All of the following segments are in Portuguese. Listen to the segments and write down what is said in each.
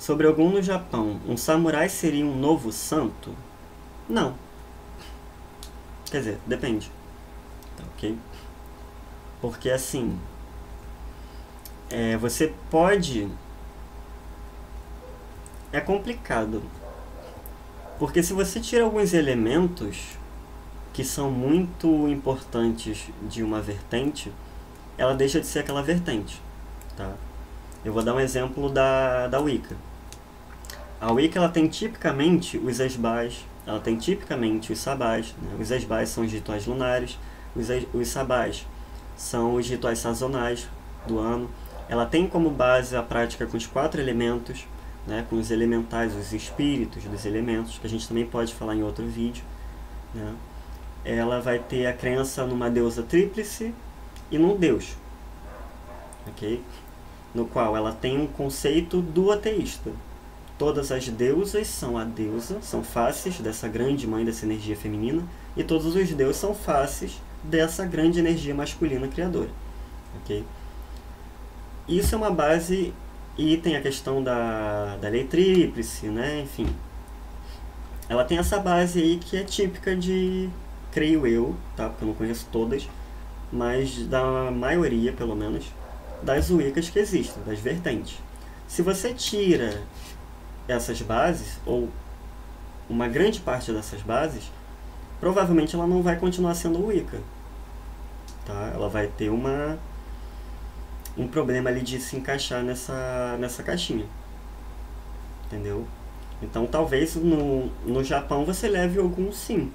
Sobre algum no Japão, um samurai seria um novo santo? Não. Quer dizer, depende. Tá, ok? Porque assim, você pode... É complicado. Porque se você tira alguns elementos que são muito importantes de uma vertente, ela deixa de ser aquela vertente. Tá? Eu vou dar um exemplo da Wicca. A Wicca ela tem tipicamente os esbás, ela tem tipicamente os sabás. Né? Os esbás são os rituais lunares, os sabás são os rituais sazonais do ano. Ela tem como base a prática com os 4 elementos, né? Com os elementais, os espíritos dos elementos, que a gente também pode falar em outro vídeo. Né? Ela vai ter a crença numa deusa tríplice e num deus. Ok? No qual ela tem um conceito do ateísta. Todas as deusas são a deusa, são faces dessa grande mãe, dessa energia feminina, e todos os deuses são faces dessa grande energia masculina criadora. Okay? Isso é uma base, e tem a questão da lei tríplice, né? Enfim. Ela tem essa base aí que é típica de, creio eu, tá? Porque eu não conheço todas, mas da maioria, pelo menos, das Wiccas que existem, das vertentes. Se você tira essas bases, ou uma grande parte dessas bases, provavelmente ela não vai continuar sendo Wicca. Tá? Ela vai ter um problema ali de se encaixar nessa caixinha. Entendeu? Então talvez no Japão você leve algum sim.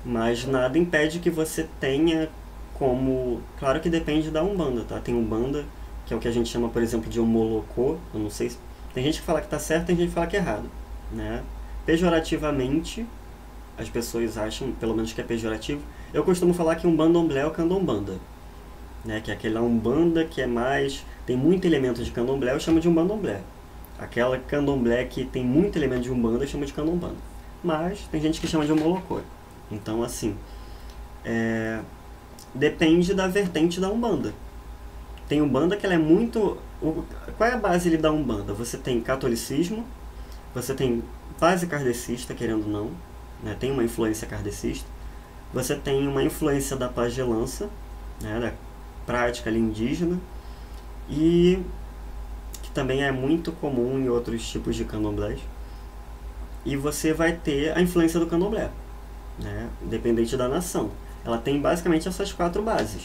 Mas nada impede que você tenha como... Claro que depende da Umbanda, tá? Tem Umbanda, que é o que a gente chama, por exemplo, de Omolocô. Eu não sei se... Tem gente que fala que está certo, tem gente que fala que é errado. Né? Pejorativamente, as pessoas acham, pelo menos que é pejorativo. Eu costumo falar que Umbandomblé é o Candomblé. Né? Que é aquela Umbanda que é mais... Tem muito elemento de Candomblé, eu chamo de Umbandomblé. Aquela Candomblé que tem muito elemento de Umbanda, eu chamo de Candombanda. Mas tem gente que chama de Omolocô. Então, assim... Depende da vertente da Umbanda. Tem Umbanda que ela é muito... Qual é a base ali da Umbanda? Você tem catolicismo, você tem base kardecista, querendo ou não, né? Tem uma influência kardecista, você tem uma influência da pagelança, né? Da prática ali indígena, e que também é muito comum em outros tipos de candomblés, e você vai ter a influência do candomblé, né? Independente da nação. Ela tem basicamente essas 4 bases.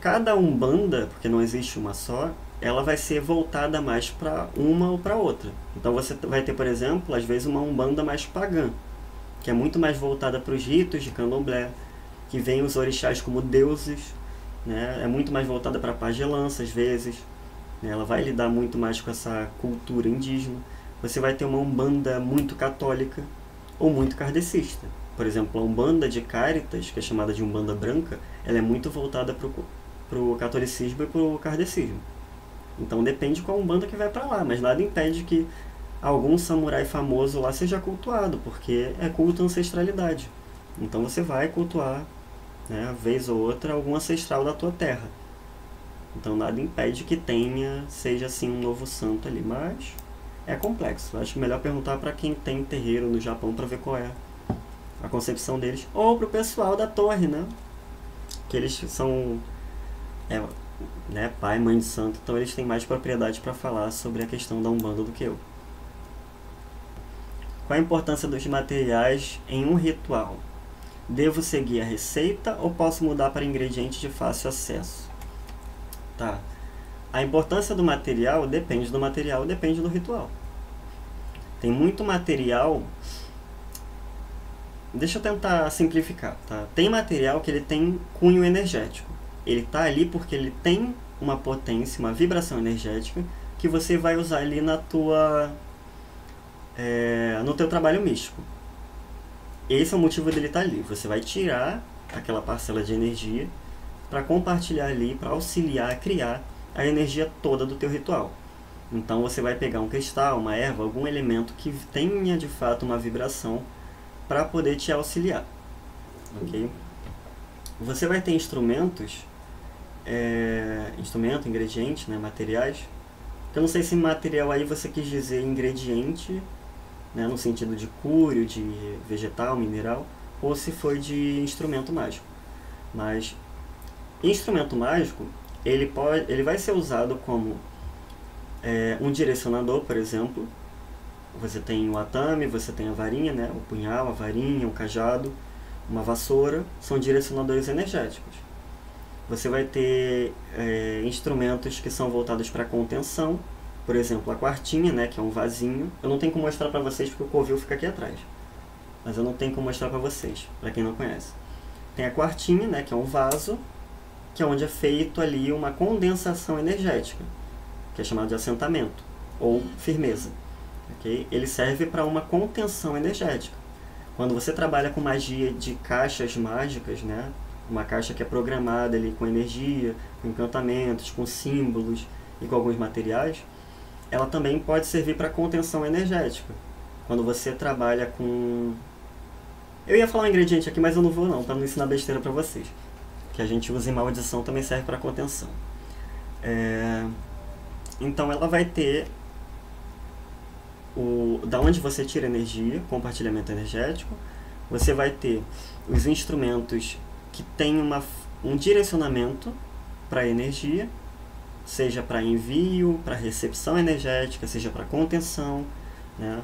Cada Umbanda, porque não existe uma só, ela vai ser voltada mais para uma ou para outra. Então você vai ter, por exemplo, às vezes uma Umbanda mais pagã, que é muito mais voltada para os ritos de candomblé, que vem os orixás como deuses, né? É muito mais voltada para a pagelança, às vezes. Né? Ela vai lidar muito mais com essa cultura indígena. Você vai ter uma Umbanda muito católica ou muito kardecista. Por exemplo, a Umbanda de Caritas, que é chamada de Umbanda branca, ela é muito voltada para o catolicismo e para o kardecismo. Então depende qual Umbanda que vai para lá, mas nada impede que algum samurai famoso lá seja cultuado, porque é culto à ancestralidade. Então você vai cultuar, né, vez ou outra, algum ancestral da tua terra. Então nada impede que seja assim um novo santo ali, mas é complexo. Eu acho melhor perguntar para quem tem terreiro no Japão para ver qual é a concepção deles, ou para o pessoal da torre, né? Que eles são né, pai, mãe de santo, então eles têm mais propriedade para falar sobre a questão da Umbanda do que eu. Qual a importância dos materiais em um ritual? Devo seguir a receita ou posso mudar para ingredientes de fácil acesso? Tá. A importância do material, depende do ritual. Tem muito material... Deixa eu tentar simplificar, tá? Tem material que ele tem cunho energético. Ele está ali porque ele tem uma potência, uma vibração energética que você vai usar ali no teu trabalho místico. Esse é o motivo dele estar ali. Você vai tirar aquela parcela de energia para compartilhar ali, para auxiliar a criar a energia toda do teu ritual. Então você vai pegar um cristal, uma erva, algum elemento que tenha de fato uma vibração para poder te auxiliar. Ok? Você vai ter instrumentos, ingredientes, né, materiais, Eu não sei se material aí você quis dizer ingrediente, né, no sentido de cúrio, de vegetal, mineral, ou se foi de instrumento mágico. Mas instrumento mágico, ele vai ser usado como um direcionador, por exemplo. Você tem o atame, você tem a varinha, né, o punhal, a varinha, o cajado, uma vassoura, são direcionadores energéticos. Você vai ter instrumentos que são voltados para contenção, por exemplo, a quartinha, né, que é um vasinho. Eu não tenho como mostrar para vocês porque o covil fica aqui atrás, mas eu não tenho como mostrar para vocês, para quem não conhece. Tem a quartinha, né, que é um vaso, que é onde é feito ali uma condensação energética, que é chamado de assentamento, ou firmeza. Okay? Ele serve para uma contenção energética. Quando você trabalha com magia de caixas mágicas, né, uma caixa que é programada ali com energia, com encantamentos, com símbolos e com alguns materiais, ela também pode servir para contenção energética. Quando você trabalha com... Eu ia falar um ingrediente aqui, mas eu não vou não, para não ensinar besteira para vocês. Que a gente usa em maldição também serve para contenção. Então ela vai ter da onde você tira energia, compartilhamento energético. Você vai ter os instrumentos que têm um direcionamento para a energia, seja para envio, para recepção energética, seja para contenção, né?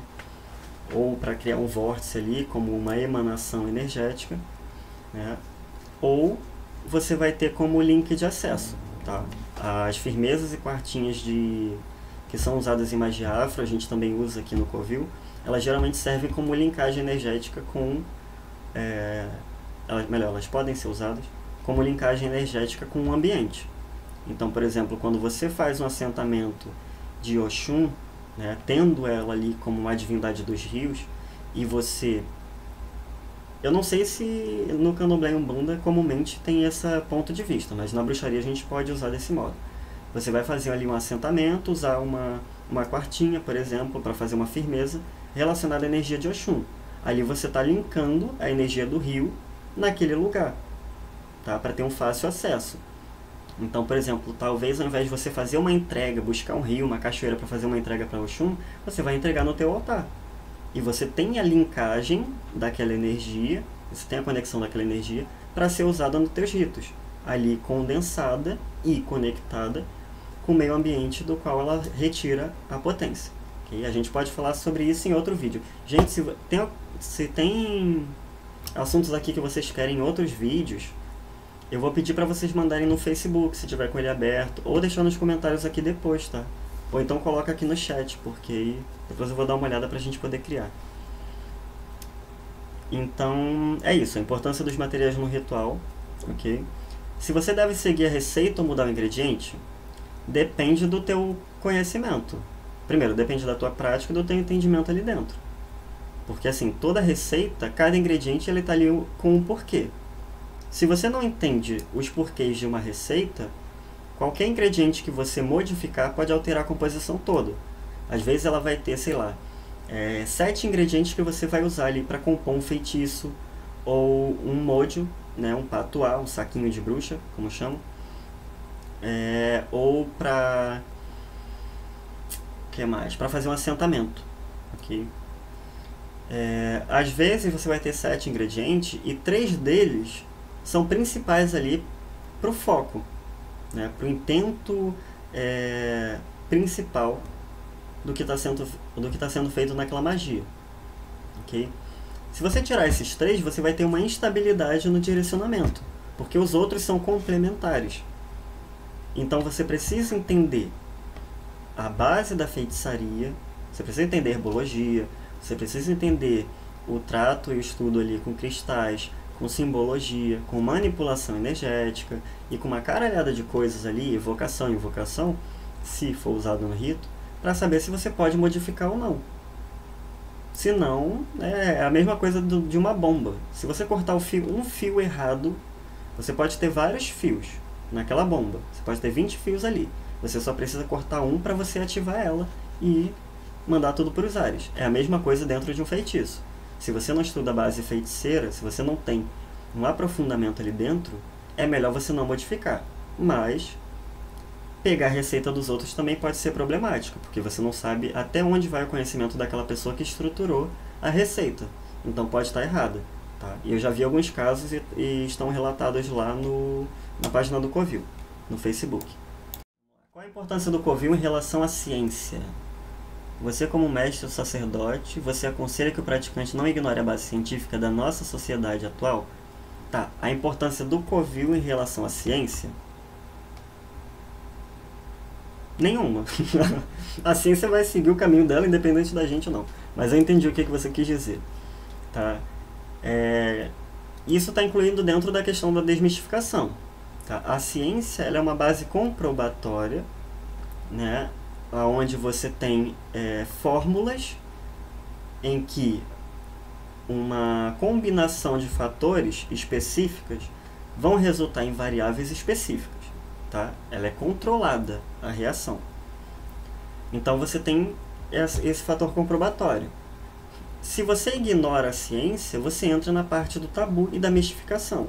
Ou para criar um vórtice ali, como uma emanação energética, né? Ou você vai ter como link de acesso, tá? As firmezas e quartinhas que são usadas em magia afro, a gente também usa aqui no covil, elas geralmente servem como linkagem energética com... elas podem ser usadas como linkagem energética com o ambiente. Então, por exemplo, quando você faz um assentamento de Oxum, né, tendo ela ali como uma divindade dos rios, e você... Eu não sei se no Candomblé e Umbanda comumente tem esse ponto de vista, mas na bruxaria a gente pode usar desse modo. Você vai fazer ali um assentamento, usar uma quartinha, por exemplo, para fazer uma firmeza relacionada à energia de Oxum. Ali você está linkando a energia do rio naquele lugar, tá? Para ter um fácil acesso. Então, por exemplo, talvez ao invés de você fazer uma entrega, buscar um rio, uma cachoeira para fazer uma entrega para Oxum, você vai entregar no teu altar. E você tem a linkagem daquela energia, você tem a conexão daquela energia para ser usada nos teus ritos. Ali condensada e conectada com o meio ambiente do qual ela retira a potência. Okay? A gente pode falar sobre isso em outro vídeo. Gente, se tem assuntos aqui que vocês querem em outros vídeos, eu vou pedir para vocês mandarem no Facebook, se tiver com ele aberto, ou deixar nos comentários aqui depois, tá? Ou então coloca aqui no chat, porque depois eu vou dar uma olhada para a gente poder criar. Então, é isso, a importância dos materiais no ritual, ok? Se você deve seguir a receita ou mudar o ingrediente, depende do teu conhecimento. Primeiro, depende da tua prática e do teu entendimento ali dentro. Porque assim, toda receita, cada ingrediente, ele está ali com um porquê. Se você não entende os porquês de uma receita, qualquer ingrediente que você modificar pode alterar a composição toda. Às vezes ela vai ter, sei lá, 7 ingredientes que você vai usar ali para compor um feitiço, ou um mojo, né, um patuá, um saquinho de bruxa, como chamam, ou para... que mais? Para fazer um assentamento, ok? Às vezes você vai ter 7 ingredientes e 3 deles são principais ali para o foco, né, para o intento principal do que está sendo feito naquela magia, ok? Se você tirar esses 3, você vai ter uma instabilidade no direcionamento, porque os outros são complementares. Então você precisa entender a base da feitiçaria, você precisa entender herbologia, você precisa entender o trato e o estudo ali com cristais, com simbologia, com manipulação energética e com uma caralhada de coisas ali, evocação e invocação, se for usado no rito, para saber se você pode modificar ou não. Se não, é a mesma coisa de uma bomba. Se você cortar um fio errado, você pode ter vários fios naquela bomba. Você pode ter 20 fios ali. Você só precisa cortar um para você ativar ela e mandar tudo para os ares. É a mesma coisa dentro de um feitiço. Se você não estuda a base feiticeira, se você não tem um aprofundamento ali dentro, é melhor você não modificar. Mas pegar a receita dos outros também pode ser problemático, porque você não sabe até onde vai o conhecimento daquela pessoa que estruturou a receita. Então pode estar errada. Tá? E eu já vi alguns casos e estão relatados lá na página do Covil, no Facebook. Qual a importância do Covil em relação à ciência? Você, como mestre ou sacerdote, você aconselha que o praticante não ignore a base científica da nossa sociedade atual? Tá, a importância do Covil em relação à ciência? Nenhuma. A ciência vai seguir o caminho dela, independente da gente ou não. Mas eu entendi o que você quis dizer. Tá? Isso está incluído dentro da questão da desmistificação. Tá? A ciência ela é uma base comprobatória, né? Onde você tem fórmulas em que uma combinação de fatores específicas vão resultar em variáveis específicas. Tá? Ela é controlada, a reação. Então você tem esse fator comprobatório. Se você ignora a ciência, você entra na parte do tabu e da mistificação.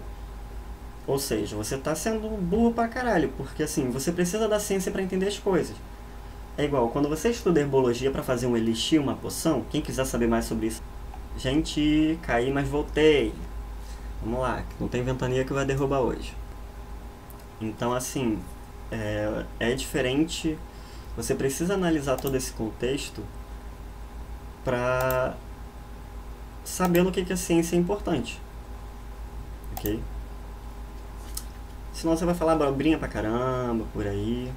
Ou seja, você está sendo burro pra caralho, porque assim, você precisa da ciência para entender as coisas. É igual, quando você estuda herbologia para fazer um elixir, uma poção, quem quiser saber mais sobre isso... Gente, caí, mas voltei. Vamos lá, não tem ventania que vai derrubar hoje. Então, assim, é diferente. Você precisa analisar todo esse contexto para saber no que a ciência é importante. Ok? Senão você vai falar abobrinha pra caramba, por aí.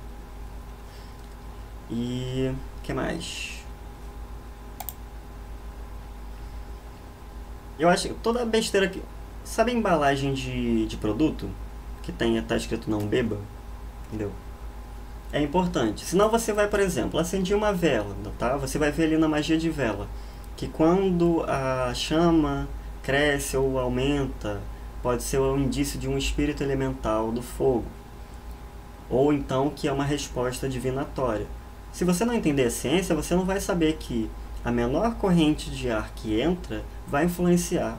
E... o que mais? Eu acho que toda besteira que... Sabe a embalagem de produto? Que tá escrito não beba? Entendeu? É importante. Senão você vai, por exemplo, acender uma vela, tá? Você vai ver ali na magia de vela que quando a chama cresce ou aumenta, pode ser um indício de um espírito elemental do fogo. Ou então que é uma resposta divinatória. Se você não entender a ciência, você não vai saber que a menor corrente de ar que entra vai influenciar,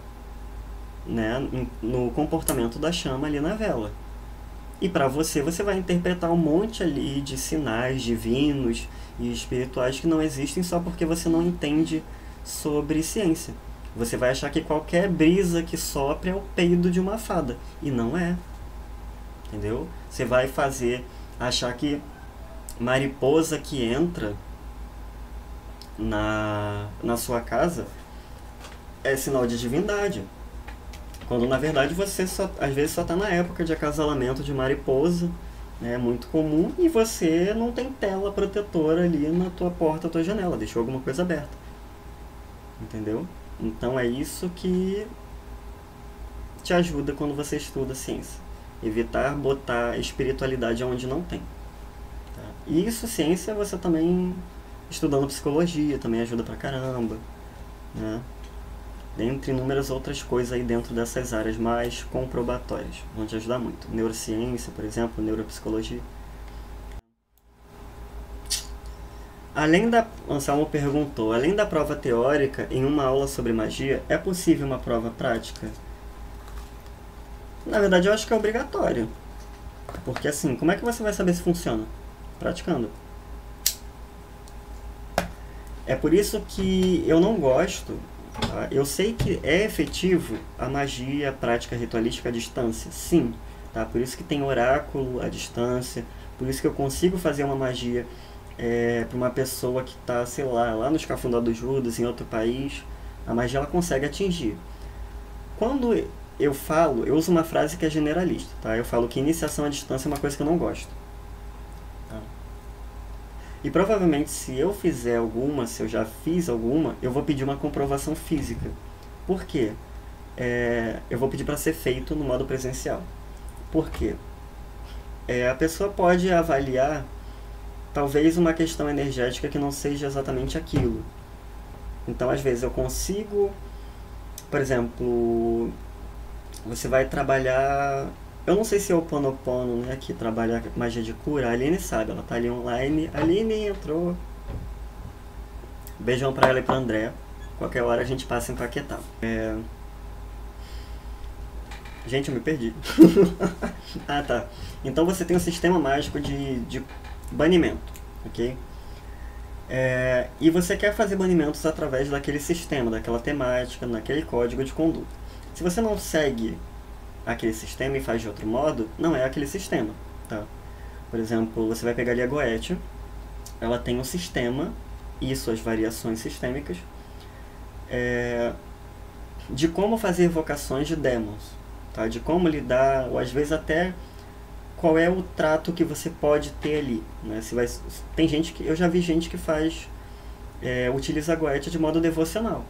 né, no comportamento da chama ali na vela. E para você vai interpretar um monte ali de sinais divinos e espirituais que não existem só porque você não entende sobre ciência. Você vai achar que qualquer brisa que sopre é o peido de uma fada. E não é. Entendeu? Você vai achar que mariposa que entra na sua casa é sinal de divindade. Quando na verdade você às vezes só está na época de acasalamento de mariposa, né, é muito comum, e você não tem tela protetora ali na tua porta, tua janela, deixou alguma coisa aberta. Entendeu? Então é isso que te ajuda quando você estuda ciência. Evitar botar espiritualidade onde não tem. Tá? E isso, ciência, você também estudando psicologia, também ajuda pra caramba, né? Dentre inúmeras outras coisas aí dentro dessas áreas mais comprobatórias. Vão te ajudar muito. Neurociência, por exemplo, neuropsicologia. Anselmo perguntou, além da prova teórica, em uma aula sobre magia, é possível uma prova prática? Na verdade, eu acho que é obrigatório. Porque assim, como é que você vai saber se funciona? Praticando. É por isso que eu não gosto... Tá? Eu sei que é efetivo a magia, a prática ritualística à distância, sim. Tá? Por isso que tem oráculo à distância, por isso que eu consigo fazer uma magia para uma pessoa que está, sei lá nos Cafundó do Judas, em outro país. A magia ela consegue atingir. Quando eu uso uma frase que é generalista. Tá? Eu falo que iniciação à distância é uma coisa que eu não gosto. Tá? E provavelmente se eu já fiz alguma, eu vou pedir uma comprovação física. Por quê? Eu vou pedir para ser feito no modo presencial. Por quê? A pessoa pode avaliar talvez uma questão energética que não seja exatamente aquilo. Então, às vezes, eu consigo... Por exemplo, você vai trabalhar... Eu não sei se é o Ho'oponopono, né, que trabalha magia de cura. A Aline sabe, ela tá ali online. A Aline entrou. Beijão pra ela e pro André. Qualquer hora a gente passa em Paquetá. Gente, eu me perdi. Ah, tá. Então você tem um sistema mágico de banimento, ok? E você quer fazer banimentos através daquele sistema, daquela temática, naquele código de conduta. Se você não segue aquele sistema e faz de outro modo, não é aquele sistema, tá? Por exemplo, você vai pegar ali a Goethe, ela tem um sistema e suas variações sistêmicas de como fazer evocações de demons, tá? De como lidar, ou às vezes até qual é o trato que você pode ter ali, né? Tem gente que eu já vi gente que utiliza a Goethe de modo devocional,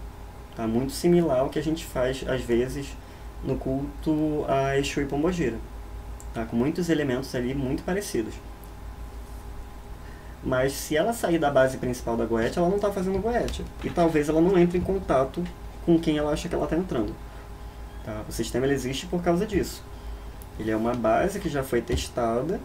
tá? Muito similar ao que a gente faz às vezes no culto a Exu e Pombogira, tá? Com muitos elementos ali muito parecidos. Mas se ela sair da base principal da Goethe, ela não está fazendo Goethe, e talvez ela não entre em contato com quem ela acha que ela está entrando, tá? O sistema ele existe por causa disso. Ele é uma base que já foi testada,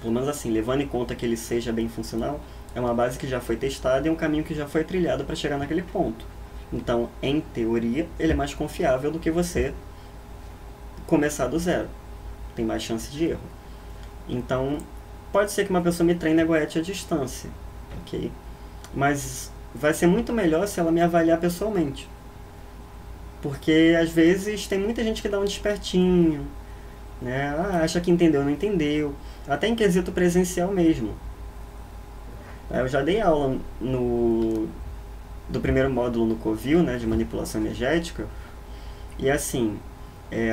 pelo menos assim, levando em conta que ele seja bem funcional, é uma base que já foi testada e um caminho que já foi trilhado para chegar naquele ponto. Então, em teoria, ele é mais confiável do que você começar do zero. Tem mais chance de erro. Então, pode ser que uma pessoa me treine a Goethe à distância, ok? Mas vai ser muito melhor se ela me avaliar pessoalmente. Porque, às vezes, tem muita gente que dá um despertinho, né? Acha que entendeu, não entendeu. Até em quesito presencial mesmo. Eu já dei aula do primeiro módulo no Covil, né, de manipulação energética. E assim,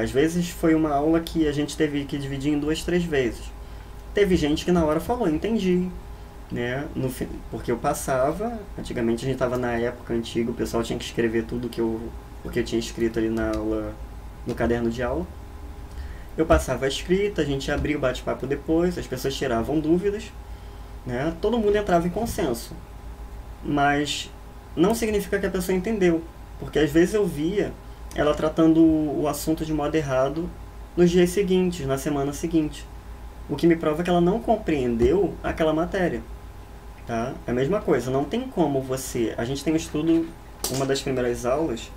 às vezes foi uma aula que a gente teve que dividir em 2, 3 vezes. Teve gente que na hora falou, entendi, né? Porque eu passava, antigamente a gente estava na época antiga, o pessoal tinha que escrever tudo o que eu tinha escrito ali na aula, no caderno de aula. Eu passava a escrita, a gente abria o bate-papo depois, as pessoas tiravam dúvidas, né? Todo mundo entrava em consenso. Mas não significa que a pessoa entendeu, porque às vezes eu via ela tratando o assunto de modo errado nos dias seguintes, na semana seguinte. O que me prova que ela não compreendeu aquela matéria, tá? É a mesma coisa, não tem como você... A gente tem um estudo, uma das primeiras aulas,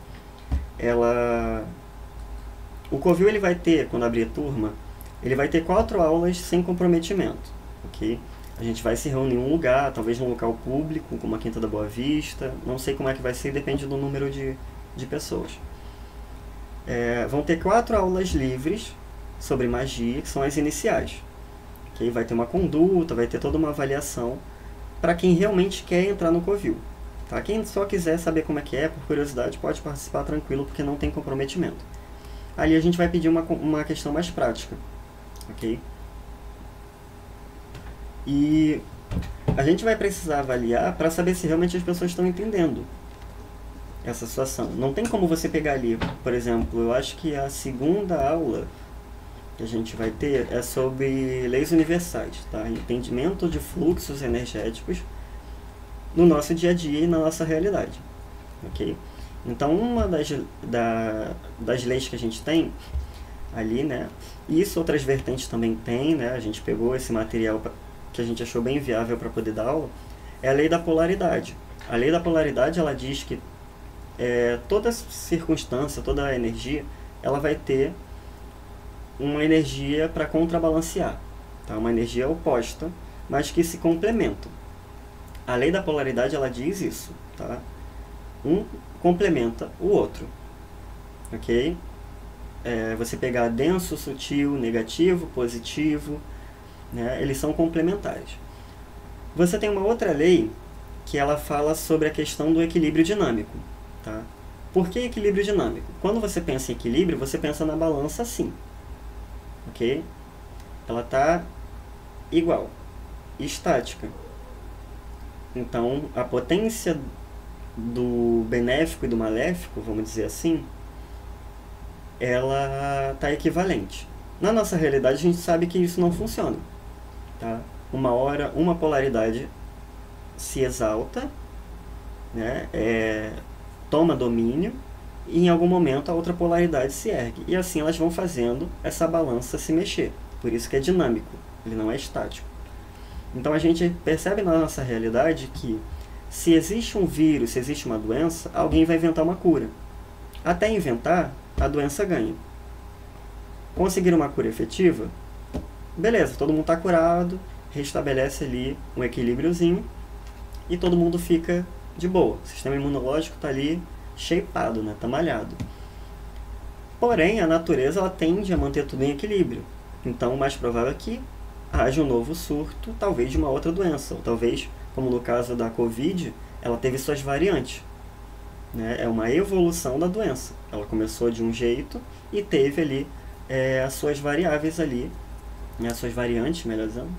o Covil ele vai ter, quando abrir a turma, ele vai ter 4 aulas sem comprometimento, ok? A gente vai se reunir em um lugar, talvez num local público, como a Quinta da Boa Vista, não sei como é que vai ser, depende do número de pessoas. Vão ter 4 aulas livres sobre magia, que são as iniciais. Okay? Vai ter uma conduta, vai ter toda uma avaliação para quem realmente quer entrar no Covil. Tá? Quem só quiser saber como é que é, por curiosidade, pode participar tranquilo, porque não tem comprometimento. Ali a gente vai pedir uma questão mais prática. Ok? E a gente vai precisar avaliar para saber se realmente as pessoas estão entendendo essa situação. Não tem como você pegar ali, por exemplo, eu acho que a segunda aula que a gente vai ter é sobre leis universais, tá? Entendimento de fluxos energéticos no nosso dia a dia e na nossa realidade, ok? Então, uma das leis que a gente tem ali, né? Isso outras vertentes também tem, né? A gente pegou esse material que a gente achou bem viável para poder dar aula, é a lei da polaridade. A lei da polaridade, ela diz que toda circunstância, toda energia, ela vai ter uma energia para contrabalancear, tá? Uma energia oposta, mas que se complementam. A lei da polaridade, ela diz isso, tá? Um complementa o outro, ok? Você pegar denso, sutil, negativo, positivo, né? Eles são complementares. Você tem uma outra lei que ela fala sobre a questão do equilíbrio dinâmico, tá? Por que equilíbrio dinâmico? Quando você pensa em equilíbrio, você pensa na balança assim, ok? Ela está igual, estática. Então, a potência do benéfico e do maléfico, vamos dizer assim, ela está equivalente. Na nossa realidade, a gente sabe que isso não funciona, tá? Uma hora, uma polaridade se exalta, né? Toma domínio, e em algum momento a outra polaridade se ergue. E assim elas vão fazendo essa balança se mexer. Por isso que é dinâmico, ele não é estático. Então a gente percebe na nossa realidade que se existe um vírus, se existe uma doença, alguém vai inventar uma cura. Até inventar, a doença ganha. Conseguir uma cura efetiva? Beleza, todo mundo está curado, restabelece ali um equilíbriozinho e todo mundo fica de boa. O sistema imunológico está ali shapeado, né? Tá malhado. Porém, a natureza ela tende a manter tudo em equilíbrio. Então, o mais provável é que haja um novo surto, talvez de uma outra doença. Ou talvez, como no caso da Covid, ela teve suas variantes. Né? É uma evolução da doença. Ela começou de um jeito e teve ali as suas variáveis ali, né? As suas variantes, melhor dizendo,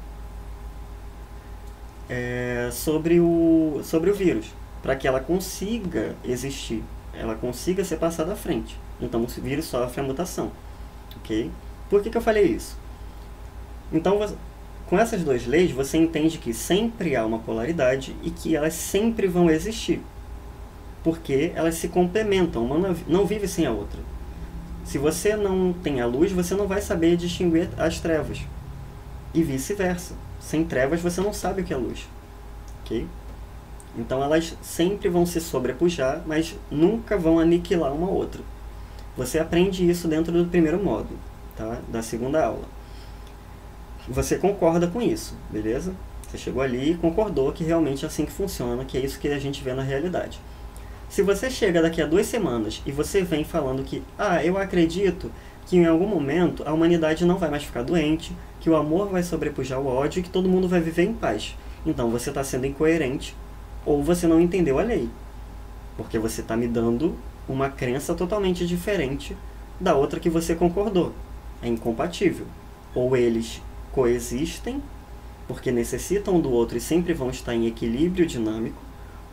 sobre o vírus, para que ela consiga existir, ela consiga ser passada à frente. Então o vírus sofre a mutação. Ok? Por que eu falei isso? Então, com essas duas leis, você entende que sempre há uma polaridade e que elas sempre vão existir. Porque elas se complementam, uma não vive sem a outra. Se você não tem a luz, você não vai saber distinguir as trevas. E vice-versa. Sem trevas, você não sabe o que é luz. Ok? Então, elas sempre vão se sobrepujar, mas nunca vão aniquilar uma outra. Você aprende isso dentro do primeiro módulo, tá? Da segunda aula. Você concorda com isso, beleza? Você chegou ali e concordou que realmente é assim que funciona, que é isso que a gente vê na realidade. Se você chega daqui a 2 semanas e você vem falando que eu acredito que em algum momento a humanidade não vai mais ficar doente, que o amor vai sobrepujar o ódio e que todo mundo vai viver em paz. Então você está sendo incoerente ou você não entendeu a lei. Porque você está me dando uma crença totalmente diferente da outra que você concordou. É incompatível. Ou eles coexistem, porque necessitam do outro e sempre vão estar em equilíbrio dinâmico,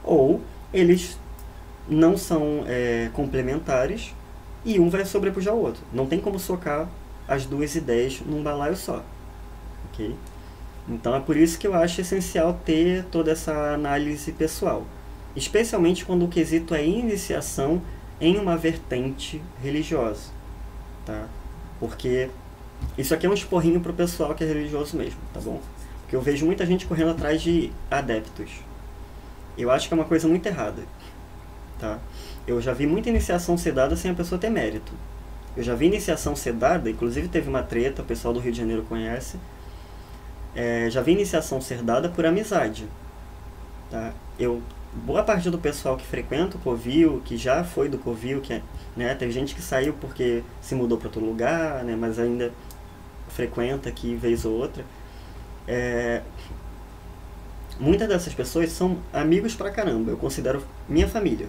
ou eles não são complementares e um vai sobrepujar o outro. Não tem como socar as duas ideias num balaio só. Ok? Então é por isso que eu acho essencial ter toda essa análise pessoal. Especialmente quando o quesito é iniciação em uma vertente religiosa. Tá? Porque isso aqui é um esporrinho pro pessoal que é religioso mesmo, tá bom? Porque eu vejo muita gente correndo atrás de adeptos. Eu acho que é uma coisa muito errada. Tá? Eu já vi muita iniciação ser dada sem a pessoa ter mérito. Eu já vi iniciação ser dada, inclusive teve uma treta, o pessoal do Rio de Janeiro conhece. Já vi iniciação ser dada por amizade. Tá? Boa parte do pessoal que frequenta o Covil, que já foi do Covil, né, teve gente que saiu porque se mudou para outro lugar, né, mas ainda frequenta aqui vez ou outra. Muitas dessas pessoas são amigos pra caramba, eu considero minha família.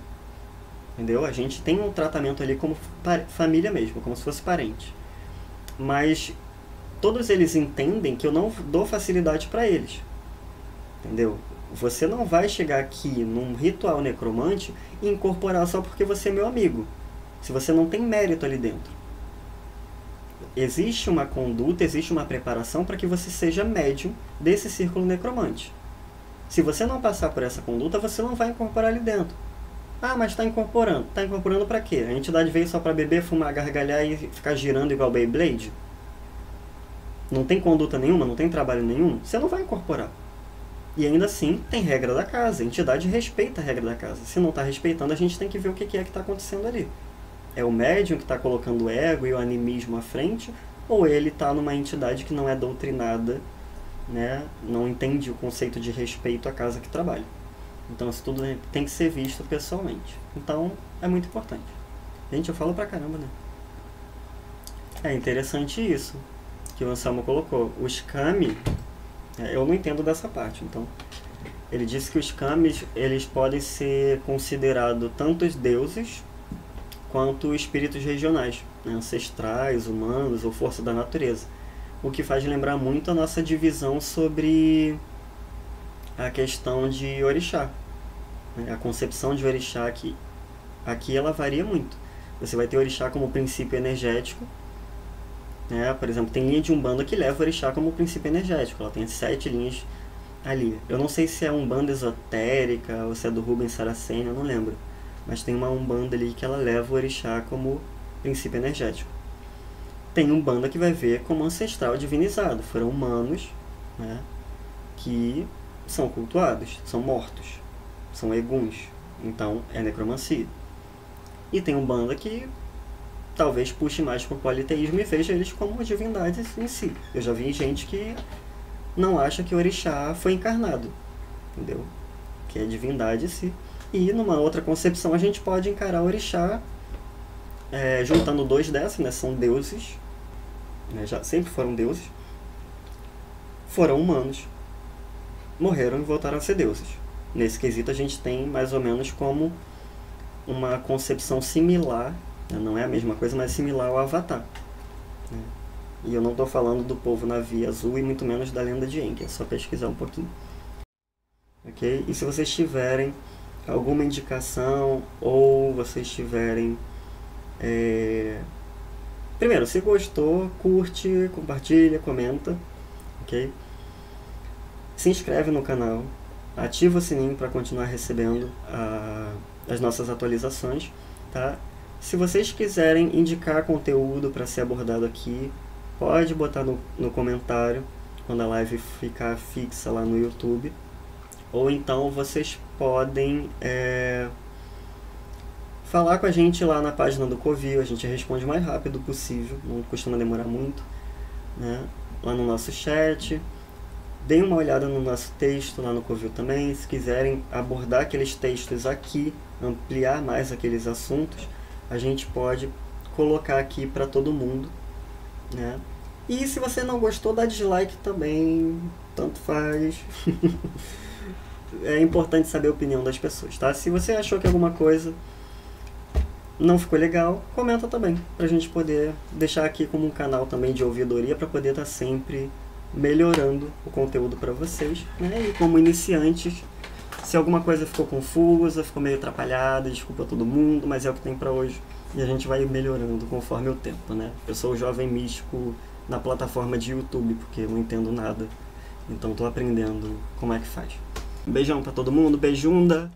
Entendeu? A gente tem um tratamento ali como família mesmo, como se fosse parente. Mas todos eles entendem que eu não dou facilidade para eles. Entendeu? Você não vai chegar aqui num ritual necromante e incorporar só porque você é meu amigo. Se você não tem mérito ali dentro. Existe uma conduta, existe uma preparação para que você seja médium desse círculo necromante. Se você não passar por essa conduta, você não vai incorporar ali dentro. Mas está incorporando. Está incorporando para quê? A entidade veio só para beber, fumar, gargalhar e ficar girando igual Beyblade? Não tem conduta nenhuma, não tem trabalho nenhum? Você não vai incorporar. E ainda assim, tem regra da casa. A entidade respeita a regra da casa. Se não está respeitando, a gente tem que ver o que é que está acontecendo ali. É o médium que está colocando o ego e o animismo à frente? Ou ele está numa entidade que não é doutrinada, né? Não entende o conceito de respeito à casa que trabalha? Então isso tudo tem que ser visto pessoalmente. Então é muito importante. Gente, eu falo pra caramba, né? É interessante isso que o Anselmo colocou. Os kami, eu não entendo dessa parte. Então ele disse que os kamis, eles podem ser considerados tanto os deuses quanto espíritos regionais, né? Ancestrais, humanos ou força da natureza. O que faz lembrar muito a nossa divisão sobre a questão de orixá. A concepção de orixá aqui ela varia muito. Você vai ter orixá como princípio energético, né? Por exemplo, tem linha de Umbanda que leva o orixá como princípio energético. Ela tem 7 linhas ali. Eu não sei se é Umbanda esotérica ou se é do Rubens Saraceni, eu não lembro. Mas tem uma Umbanda ali que ela leva o orixá como princípio energético. Tem Umbanda que vai ver como ancestral divinizado. Foram humanos, né, que são cultuados, são mortos, são eguns. Então é necromancia. E tem Umbanda que talvez puxe mais para o politeísmo e veja eles como divindades em si. Eu já vi gente que não acha que o orixá foi encarnado, entendeu? Que é divindade em si. E numa outra concepção a gente pode encarar o orixá juntando dois dessas, né? São deuses, né? Já sempre foram deuses, foram humanos, morreram e voltaram a ser deuses. Nesse quesito a gente tem mais ou menos como uma concepção similar, né? Não é a mesma coisa, mas similar ao Avatar, né? E eu não estou falando do povo navio azul e muito menos da lenda de Enki, é só pesquisar um pouquinho. Ok? E se vocês tiverem alguma indicação ou vocês tiverem... Primeiro, se gostou, curte, compartilha, comenta, ok? Se inscreve no canal, ativa o sininho para continuar recebendo as nossas atualizações, tá? Se vocês quiserem indicar conteúdo para ser abordado aqui, pode botar no comentário quando a live ficar fixa lá no YouTube. Ou então vocês podem falar com a gente lá na página do Covil, a gente responde o mais rápido possível, não costuma demorar muito, né? Lá no nosso chat. Deem uma olhada no nosso texto lá no Covil também, se quiserem abordar aqueles textos aqui, ampliar mais aqueles assuntos, a gente pode colocar aqui para todo mundo, né? E se você não gostou, dá dislike também, tanto faz. É importante saber a opinião das pessoas, tá? Se você achou que alguma coisa não ficou legal, comenta também, pra gente poder deixar aqui como um canal também de ouvidoria, para poder estar sempre melhorando o conteúdo para vocês, né? E como iniciantes, se alguma coisa ficou confusa, ficou meio atrapalhada, desculpa todo mundo, mas é o que tem para hoje. E a gente vai melhorando conforme o tempo, né? Eu sou o jovem místico na plataforma de YouTube, porque eu não entendo nada. Então tô aprendendo como é que faz. Um beijão para todo mundo, beijunda!